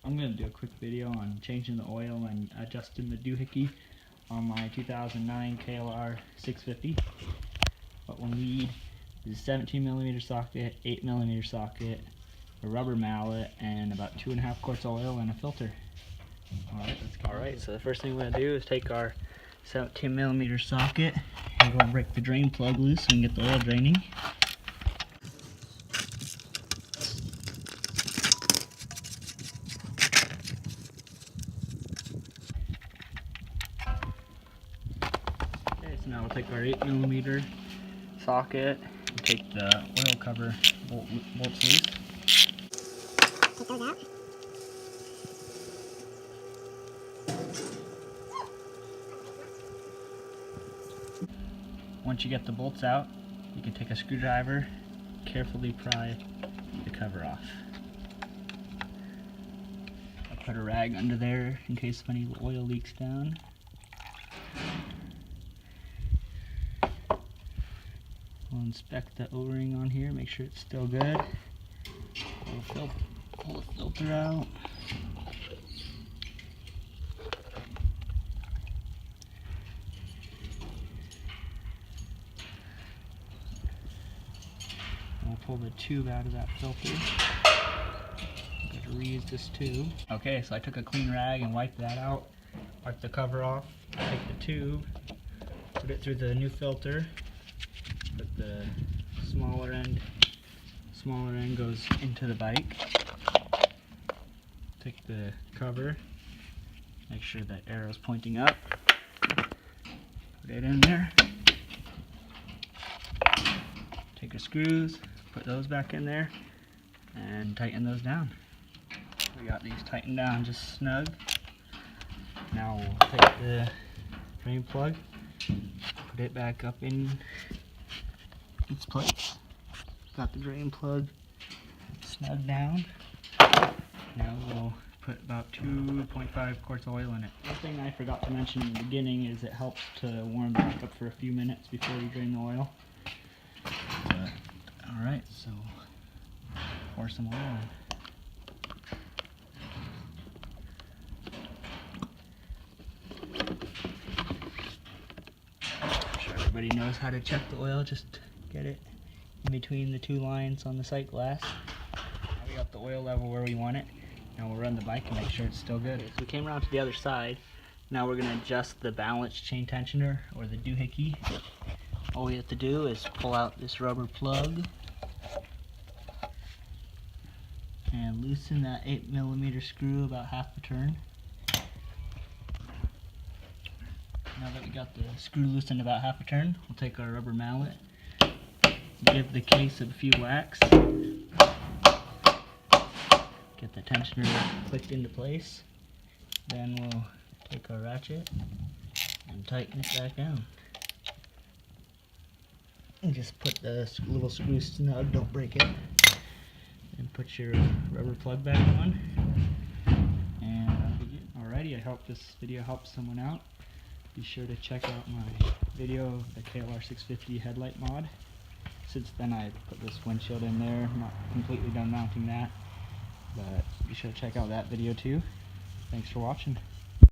I'm going to do a quick video on changing the oil and adjusting the doohickey on my 2009 KLR650. What we'll need is a 17mm socket, 8mm socket, a rubber mallet, and about 2.5 quarts of oil and a filter. Alright, let's go. Alright, so the first thing we're going to do is take our 17mm socket and go and break the drain plug loose so we can get the oil draining. So now we'll take our 8mm socket and take the oil cover bolts loose. Take those out. Once you get the bolts out, you can take a screwdriver, carefully pry the cover off. I'll put a rag under there in case any oil leaks down. We'll inspect the O-ring on here, make sure it's still good. Pull the filter out. We'll pull the tube out of that filter. Got to reuse this tube. Okay, so I took a clean rag and wiped that out. Wipe the cover off. Take the tube, put it through the new filter. Put the smaller end goes into the bike. Take the cover, make sure that arrow's pointing up. Put it in there. Take your screws, put those back in there, and tighten those down. We got these tightened down just snug. Now we'll take the drain plug, put it back up in its place. Got the drain plug snug down. Now we'll put about 2.5 quarts of oil in it. One thing I forgot to mention in the beginning is it helps to warm the bike up for a few minutes before you drain the oil. Alright, so pour some oil in. I'm sure everybody knows how to check the oil, just get it in between the two lines on the sight glass. Now we got the oil level where we want it. Now we'll run the bike and make sure it's still good. So we came around to the other side. Now we're going to adjust the balance chain tensioner, or the doohickey. All we have to do is pull out this rubber plug and loosen that 8mm screw about half a turn. Now that we got the screw loosened about half a turn, we'll take our rubber mallet, give the case a few whacks, get the tensioner clicked into place. Then we'll take our ratchet and tighten it back down. And just put the little screw snug, don't break it. And put your rubber plug back on. And alrighty, I hope this video helps someone out. Be sure to check out my video of the KLR650 headlight mod. Since then I put this windshield in there, not completely done mounting that. But be sure to check out that video too. Thanks for watching.